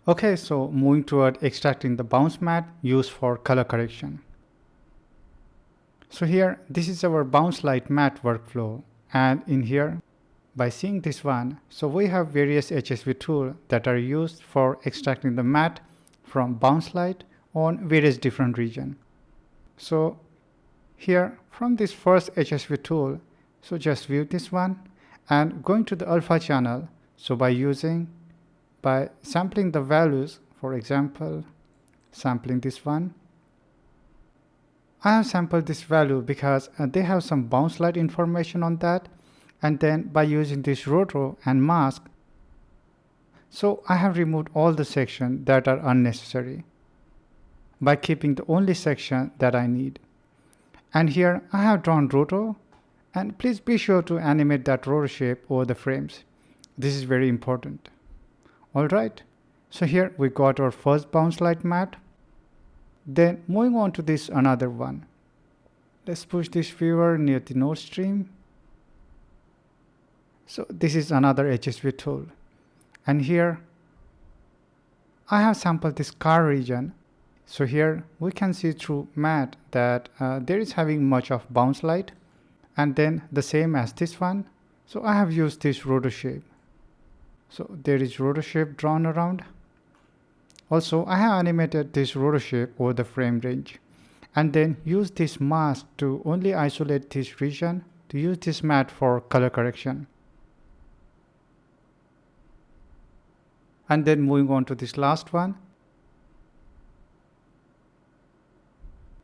Okay, so moving toward extracting the bounce matte used for color correction. So here, this is our bounce light matte workflow, and in here, by seeing this one, so we have various HSV tools that are used for extracting the matte from bounce light on various different regions. So here, from this first HSV tool, so just view this one and going to the alpha channel. So by sampling the values, for example, sampling this one, I have sampled this value because they have some bounce light information on that, and then by using this roto and mask, so I have removed all the sections that are unnecessary by keeping the only section that I need. And here I have drawn roto, and please be sure to animate that roto shape over the frames. This is very important. Alright, so here we got our first bounce light matte. Then moving on to this another one. Let's push this viewer near the node stream. So this is another HSV tool. And here I have sampled this car region. So here we can see through matte that there is having much of bounce light, and then the same as this one. So I have used this roto shape. So there is roto shape drawn around. Also, I have animated this roto shape over the frame range, and then use this mask to only isolate this region to use this matte for color correction. And then moving on to this last one.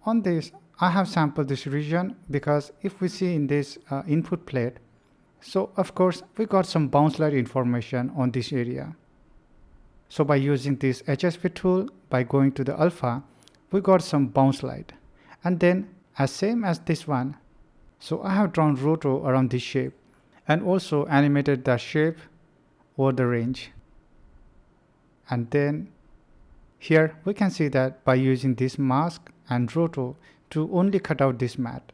On this, I have sampled this region because if we see in this input plate, so of course we got some bounce light information on this area. So by using this HSV tool, by going to the alpha, we got some bounce light. And then as same as this one, so I have drawn roto around this shape and also animated that shape over the range. And then here we can see that by using this mask and roto to only cut out this matte.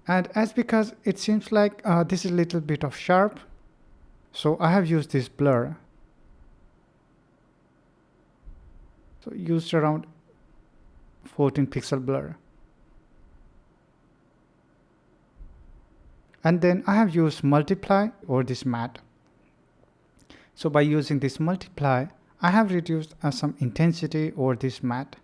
And as because it seems like this is a little bit of sharp, so I have used this blur. So used around 14 pixel blur. And then I have used multiply over this matte. So by using this multiply, I have reduced some intensity over this matte.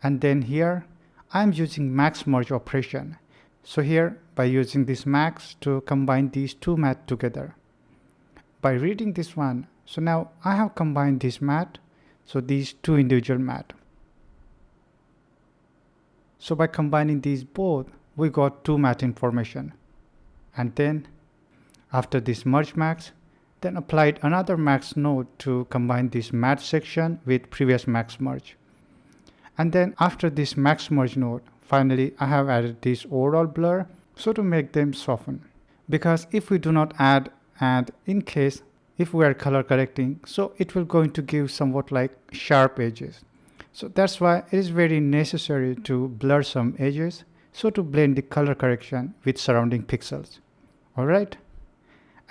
And then here I am using max merge operation. So here by using this max to combine these two matte together. By reading this one, so now I have combined this matte, so these two individual matte. So by combining these both, we got two matte information. And then after this merge max, then applied another max node to combine this matte section with previous max merge. And then after this max merge node, finally I have added this overall blur, so to make them soften. Because if we do not add, and in case if we are color correcting, so it will going to give somewhat like sharp edges. So that's why it is very necessary to blur some edges, so to blend the color correction with surrounding pixels. Alright.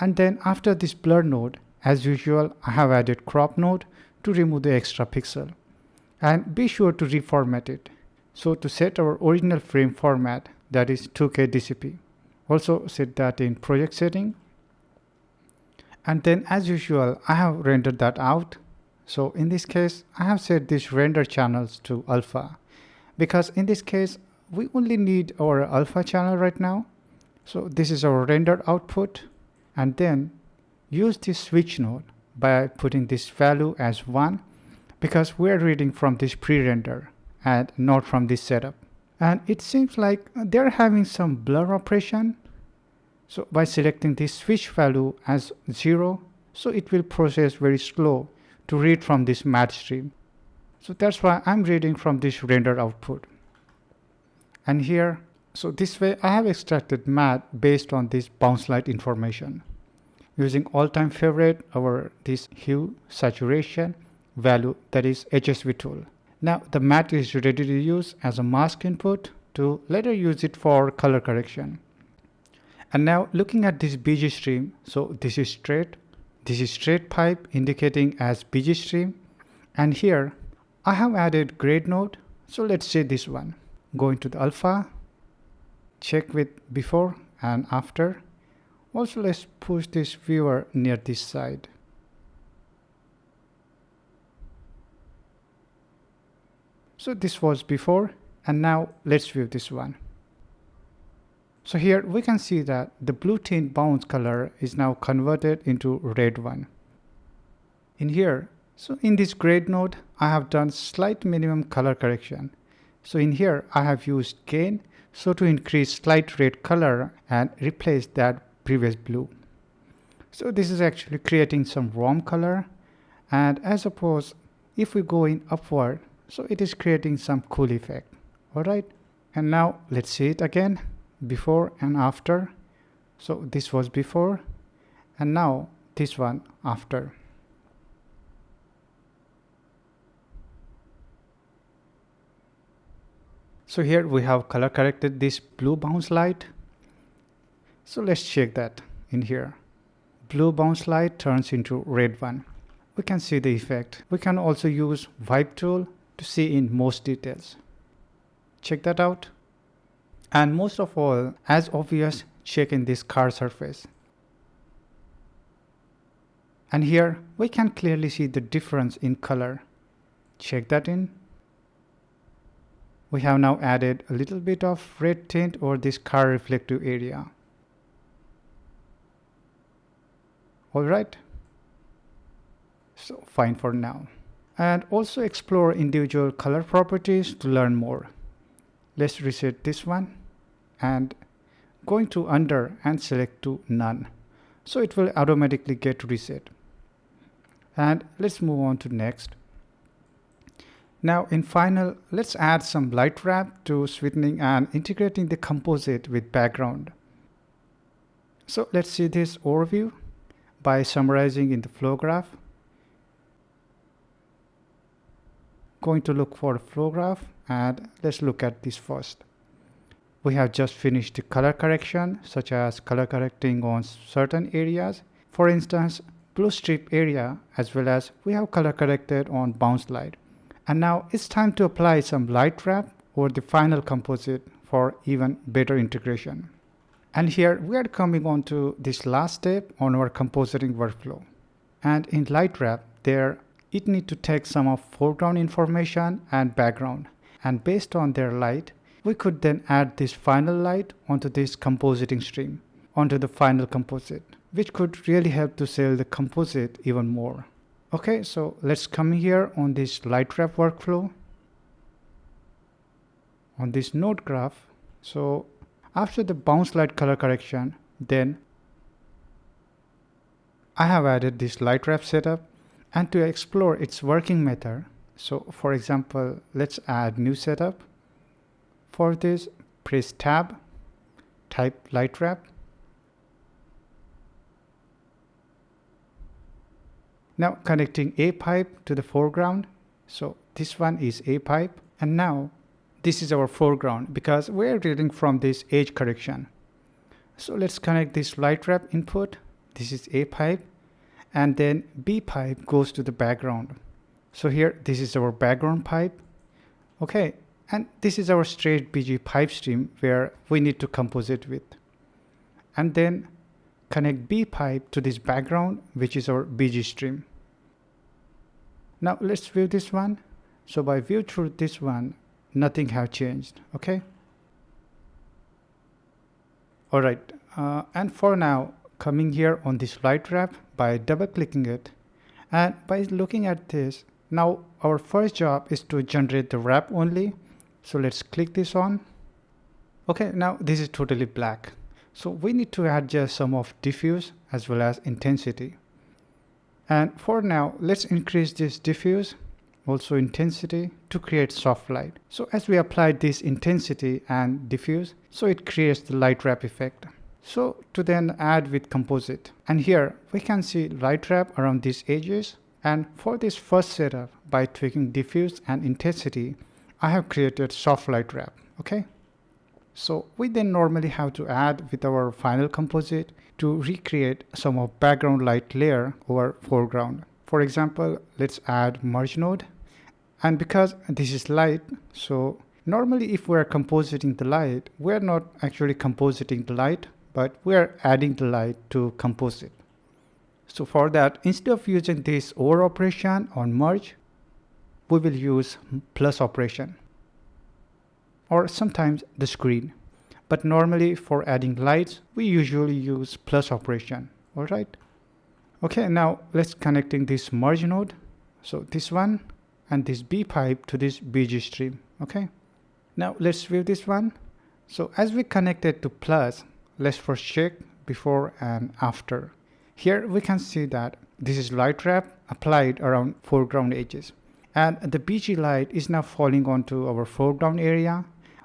And then after this blur node, as usual, I have added crop node to remove the extra pixel. And be sure to reformat it. So to set our original frame format, that is 2K DCP. Also set that in project setting. And then as usual, I have rendered that out. So in this case, I have set these render channels to alpha. Because in this case, we only need our alpha channel right now. So this is our rendered output. And then use this switch node by putting this value as 1, because we are reading from this pre-render and not from this setup. And it seems like they're having some blur operation. So by selecting this switch value as 0, so it will process very slow to read from this matte stream. So that's why I'm reading from this render output. And here, so this way I have extracted matte based on this bounce light information. Using all-time favorite over this hue saturation value, that is HSV tool. Now the matte is ready to use as a mask input to later use it for color correction. And now looking at this BG stream, so this is straight, This is straight pipe indicating as BG stream. And here I have added grade node. So let's say this one. Go into the alpha, check with before and after. Also let's push this viewer near this side. So this was before, and now let's view this one. So here we can see that the blue tint bounce color is now converted into red one. In here, so in this grade node, I have done slight minimum color correction. So in here, I have used gain, so to increase slight red color and replace that previous blue. So this is actually creating some warm color, and as opposed, if we go in upward, so it is creating some cool effect. Alright, and now let's see it again, before and after. So this was before, and now this one after. So here we have color corrected this blue bounce light. So let's check that in here. Blue bounce light turns into red one. We can see the effect. We can also use wipe tool to see in most details. Check that out. And most of all, as obvious, check in this car surface. And here we can clearly see the difference in color. Check that in. We have now added a little bit of red tint over this car reflective area. Alright. So fine for now. And also explore individual color properties to learn more. Let's reset this one and going to under and select to none. So it will automatically get reset. And let's move on to next. Now in final, let's add some light wrap to sweetening and integrating the composite with background. So let's see this overview by summarizing in the flow graph. Going to look for a flow graph, and let's look at this first. We have just finished the color correction, such as color correcting on certain areas. For instance, blue strip area, as well as we have color corrected on bounce light. And now it's time to apply some light wrap over the final composite for even better integration. And here we are coming on to this last step on our compositing workflow. And in light wrap, there it needs to take some of foreground information and background. And based on their light, we could then add this final light onto this compositing stream, onto the final composite, which could really help to sell the composite even more. Okay, so let's come here on this light wrap workflow. On this node graph, so after the bounce light color correction, then I have added this light wrap setup, and to explore its working method. So for example, let's add new setup. For this, press tab, type light wrap. Now connecting A pipe to the foreground. So this one is A pipe, and now this is our foreground because we're reading from this edge correction. So let's connect this light wrap input. This is A pipe, and then B pipe goes to the background. So here this is our background pipe. Okay, and this is our straight BG pipe stream where we need to composite with. And then connect B pipe to this background, which is our BG stream. Now let's view this one. So by view through this one, nothing have changed. Okay. Alright, and for now, coming here on this light wrap by double clicking it, and by looking at this, now our first job is to generate the wrap only. So let's click this on. Okay, now this is totally black. So we need to adjust some of diffuse as well as intensity. And for now, let's increase this diffuse, also intensity, to create soft light. So as we apply this intensity and diffuse, so it creates the light wrap effect. So to then add with composite. And here we can see light wrap around these edges. And for this first setup, by tweaking diffuse and intensity, I have created soft light wrap. Okay. So we then normally have to add with our final composite to recreate some of background light layer over foreground. For example, let's add merge node. And because this is light, so normally if we're compositing the light, we're not actually compositing the light, but we're adding the light to compose it. So for that, instead of using this OR operation on merge, we will use plus operation, or sometimes the screen. But normally for adding lights, we usually use plus operation. All right. Okay, now let's connecting this merge node. So this one and this B pipe to this BG stream. Okay. Now let's view this one. So as we connected to plus, let's first check before and after. Here we can see that this is light wrap applied around foreground edges. And the BG light is now falling onto our foreground area.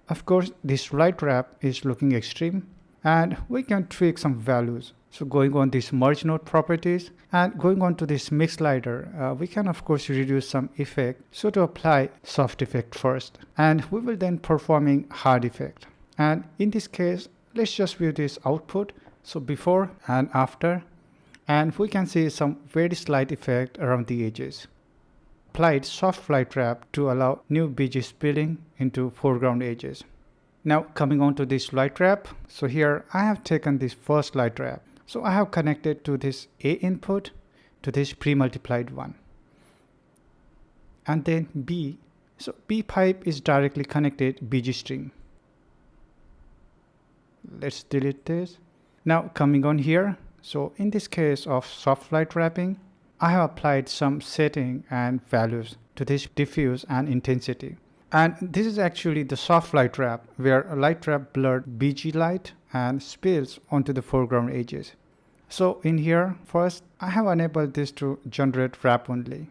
Of course, this light wrap is looking extreme, and we can tweak some values. So going on this merge node properties and going on to this mix slider, we can of course reduce some effect. So to apply soft effect first, and we will then performing hard effect. And in this case, let's just view this output. So before and after, and we can see some very slight effect around the edges. Applied soft light wrap to allow new BG spilling into foreground edges. Now coming on to this light wrap. So here I have taken this first light wrap. So I have connected to this A input to this pre-multiplied one. And then B. So B pipe is directly connected BG string. Let's delete this. Now coming on here. So in this case of soft light wrapping, I have applied some setting and values to this diffuse and intensity. And this is actually the soft light wrap, where a light wrap blurred BG light and spills onto the foreground edges. So in here, first I have enabled this to generate wrap only,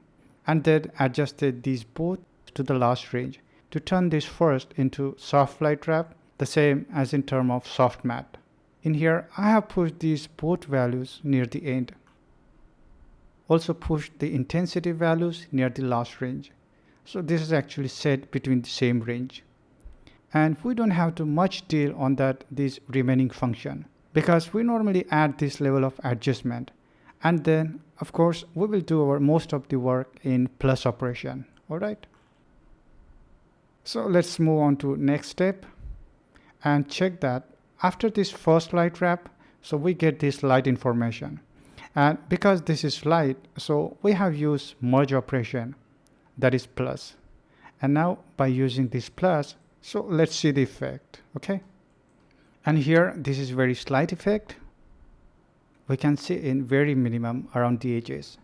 and then adjusted these both to the last range to turn this first into soft light wrap, the same as in term of soft matte. In here, I have pushed these both values near the end. Also push the intensity values near the last range. So this is actually set between the same range. And we don't have to much deal on this remaining function, because we normally add this level of adjustment. And then of course we will do our most of the work in plus operation. All right. So let's move on to next step and check that after this first light wrap, so we get this light information. And because this is light, so we have used merge operation, that is plus. And now by using this plus, so let's see the effect. Okay. And here, this is very slight effect. We can see in very minimum around the edges.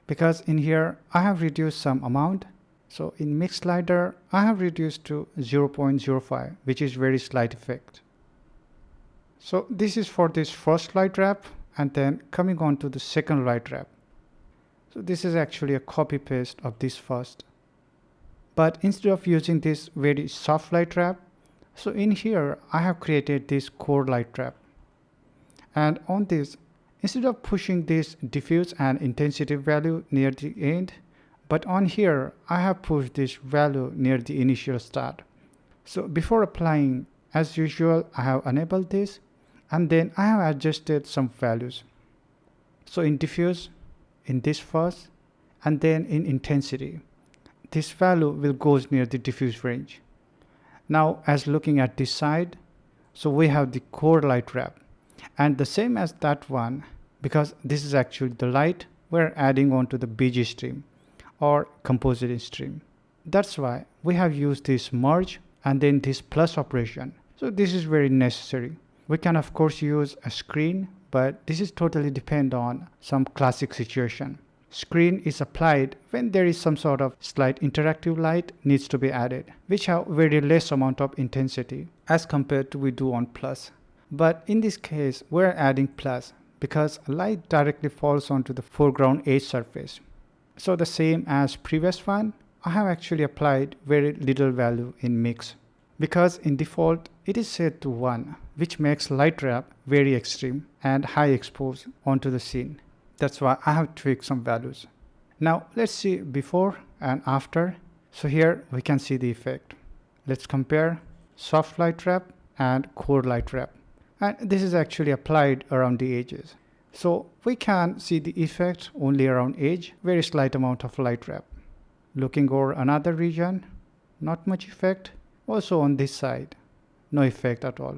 Because in here, I have reduced some amount. So in mix slider, I have reduced to 0.05, which is very slight effect. So this is for this first light wrap. And then coming on to the second light wrap. So this is actually a copy paste of this first. But instead of using this very soft light wrap, so in here I have created this core light wrap. And on this, instead of pushing this diffuse and intensity value near the end, but on here I have pushed this value near the initial start. So before applying, as usual, I have enabled this. And then I have adjusted some values. So in diffuse, in this first, and then in intensity, this value will go near the diffuse range. Now as looking at this side, so we have the core light wrap, and the same as that one, because this is actually the light we're adding on to the BG stream or compositing stream. That's why we have used this merge and then this plus operation. So this is very necessary. We can of course use a screen, but this is totally depend on some classic situation. Screen is applied when there is some sort of slight interactive light needs to be added, which have very less amount of intensity as compared to we do on plus. But in this case, we're adding plus because light directly falls onto the foreground edge surface. So the same as previous one, I have actually applied very little value in mix, because in default it is set to 1, which makes light wrap very extreme and high expose onto the scene. That's why I have tweaked some values. Now let's see before and after. So here we can see the effect. Let's compare soft light wrap and core light wrap. And this is actually applied around the edges. So we can see the effect only around edge, very slight amount of light wrap. Looking over another region, not much effect. Also on this side, no effect at all.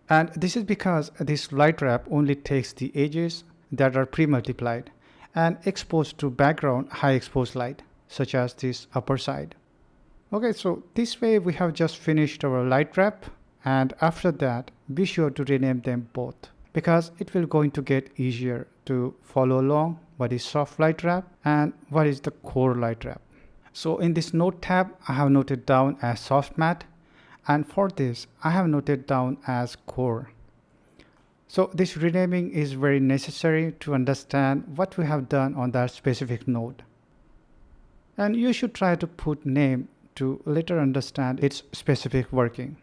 And this is because this light wrap only takes the edges that are pre-multiplied and exposed to background high exposed light, such as this upper side. Okay, so this way we have just finished our light wrap, and after that be sure to rename them both, because it will going to get easier to follow along what is soft light wrap and what is the core light wrap. So in this note tab I have noted down as soft matte, and for this I have noted down as core. So this renaming is very necessary to understand what we have done on that specific node. And you should try to put name to later understand its specific working.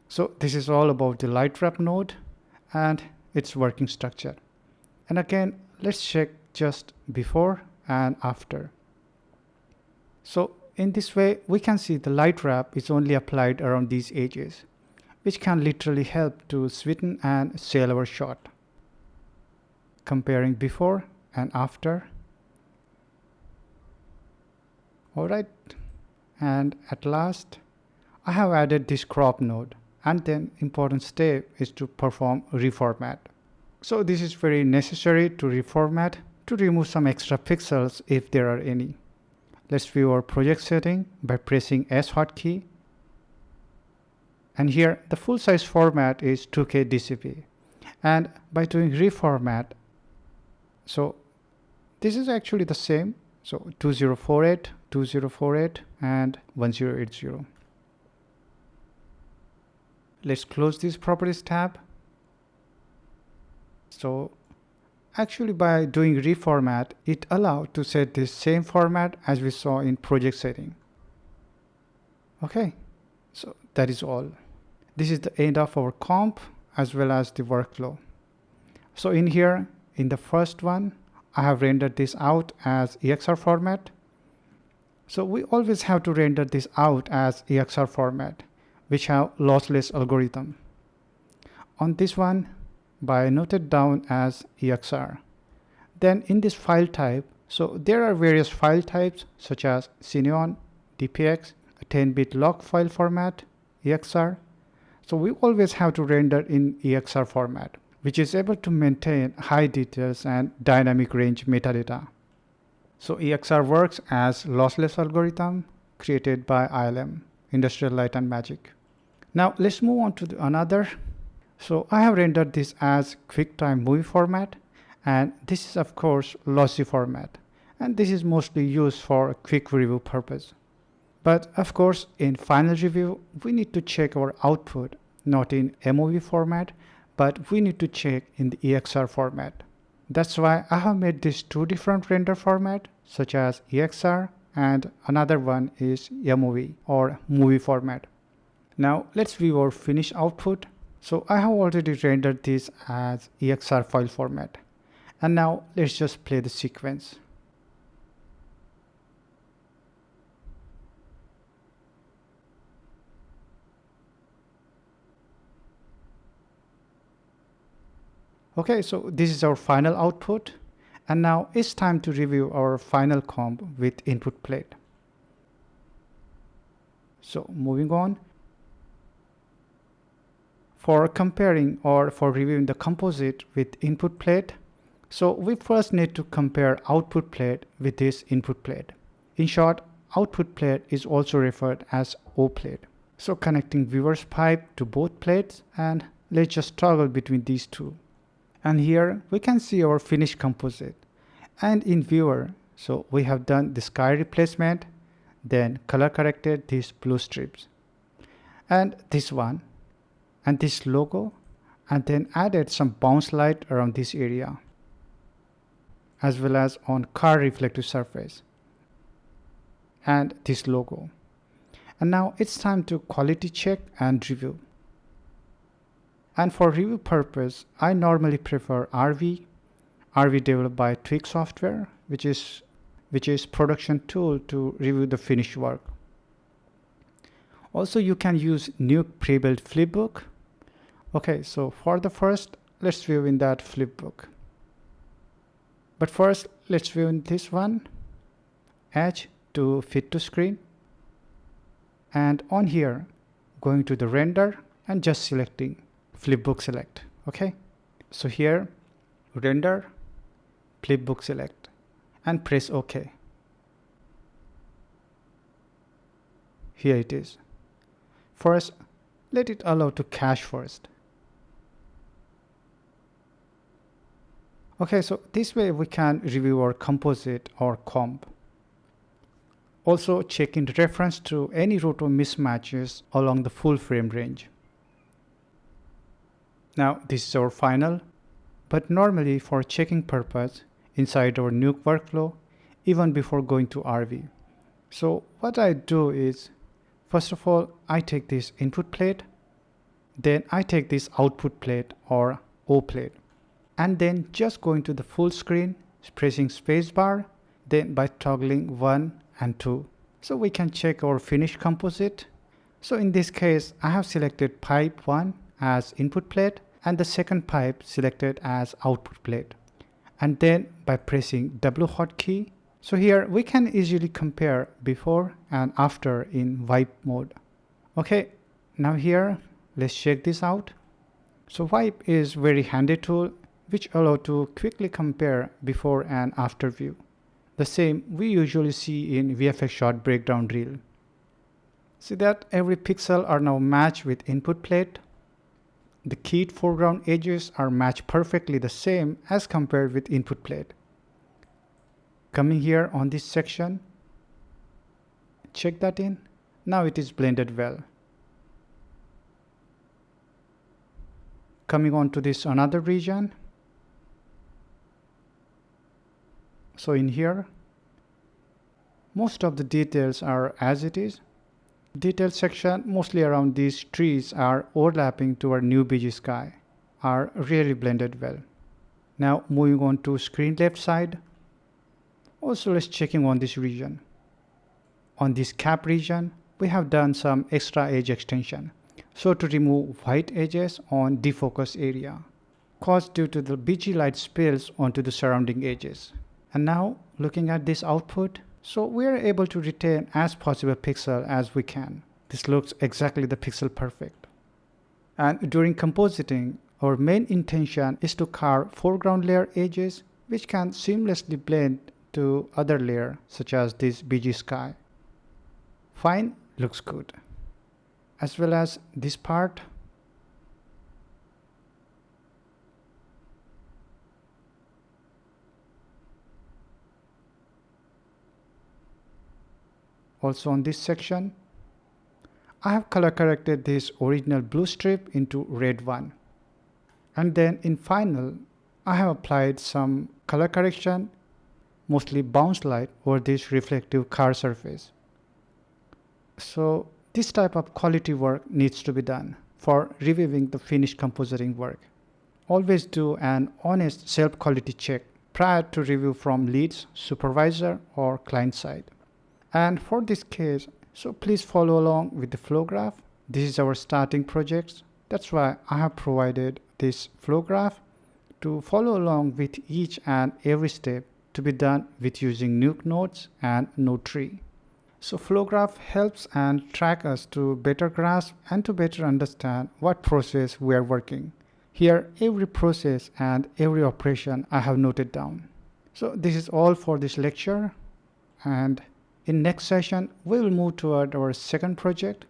So this is all about the light wrap node and its working structure. And again, let's check just before and after. So in this way, we can see the light wrap is only applied around these edges, which can literally help to sweeten and sell our shot. Comparing before and after. Alright, and at last, I have added this crop node, and then important step is to perform reformat. So this is very necessary to reformat to remove some extra pixels if there are any. Let's view our project setting by pressing S hotkey. And here the full size format is 2K DCP. And by doing reformat, so this is actually the same. So 2048, 2048 and 1080. Let's close this properties tab. So actually by doing reformat, it allows to set this same format as we saw in project setting. Okay, so that is all. This is the end of our comp as well as the workflow. So in here, in the first one, I have rendered this out as EXR format. So we always have to render this out as EXR format, which have lossless algorithm. On this one, by noted down as EXR. Then in this file type, so there are various file types such as Cineon, DPX, a 10-bit log file format, EXR. So we always have to render in EXR format, which is able to maintain high details and dynamic range metadata. So EXR works as lossless algorithm created by ILM, Industrial Light and Magic. Now let's move on to another. So I have rendered this as QuickTime movie format, and this is of course lossy format, and this is mostly used for quick review purpose. But of course in final review we need to check our output not in MOV format, but we need to check in the EXR format. That's why I have made these two different render format such as EXR, and another one is MOV or movie format. Now let's view our finished output. So I have already rendered this as EXR file format. And now let's just play the sequence. Okay, so this is our final output. And now it's time to review our final comp with input plate. So moving on. For comparing or for reviewing the composite with input plate, so we first need to compare output plate with this input plate. In short, output plate is also referred as O plate. So connecting viewer's pipe to both plates, and let's just toggle between these two. And here we can see our finished composite. And in viewer, so we have done the sky replacement, then color corrected these blue strips. And this one. And this logo, and then added some bounce light around this area, as well as on car reflective surface, and this logo. And now it's time to quality check and review. And for review purpose, I normally prefer RV developed by Tweak Software, which is production tool to review the finished work. Also, you can use Nuke pre-built flipbook, Okay, so for the first, let's view in that flipbook. But first, let's view in this one, edge to fit to screen. And on here, going to the render and just selecting flipbook select. Okay, so here, render, flipbook select, and press OK. Here it is. First, let it allow to cache first. Okay, so this way we can review our composite or comp. Also check in reference to any roto mismatches along the full frame range. Now this is our final, but normally for checking purpose inside our Nuke workflow, even before going to RV. So what I do is, first of all, I take this input plate, then I take this output plate or O plate, and then just going to the full screen, pressing spacebar, then by toggling 1 and 2. So we can check our finished composite. So in this case, I have selected pipe 1 as input plate and the second pipe selected as output plate. And then by pressing W hotkey, so here we can easily compare before and after in wipe mode. Okay, now here, let's check this out. So wipe is very handy tool which allow to quickly compare before and after view. The same we usually see in VFX shot breakdown reel. See that every pixel are now matched with input plate. The keyed foreground edges are matched perfectly the same as compared with input plate. Coming here on this section, check that in. Now it is blended well. Coming on to this another region. So in here, most of the details are as it is. Detail section mostly around these trees are overlapping to our new BG sky, are really blended well. Now moving on to screen left side. Also let's checking on this region. On this cap region, we have done some extra edge extension. So to remove white edges on defocus area, caused due to the BG light spills onto the surrounding edges. And now looking at this output, so we are able to retain as possible pixel as we can. This looks exactly the pixel perfect. And during compositing, our main intention is to carve foreground layer edges which can seamlessly blend to other layer such as this BG sky. Fine, looks good. As well as this part. Also on this section, I have color corrected this original blue strip into red one. And then in final, I have applied some color correction, mostly bounce light over this reflective car surface. So this type of quality work needs to be done for reviewing the finished compositing work. Always do an honest self-quality check prior to review from leads, supervisor, or client side. And for this case, so please follow along with the flow graph. This is our starting project. That's why I have provided this flow graph to follow along with each and every step to be done with using Nuke nodes and node tree. So flow graph helps and track us to better grasp and to better understand what process we are working. Here, every process and every operation I have noted down. So this is all for this lecture, and in next session, we will move toward our second project.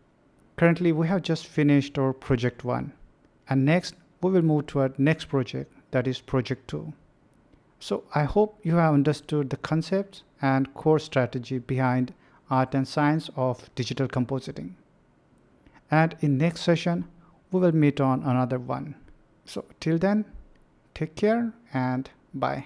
Currently, we have just finished our project 1. And next, we will move toward next project, that is project 2. So I hope you have understood the concepts and core strategy behind art and science of digital compositing. And in next session, we will meet on another one. So till then, take care and bye.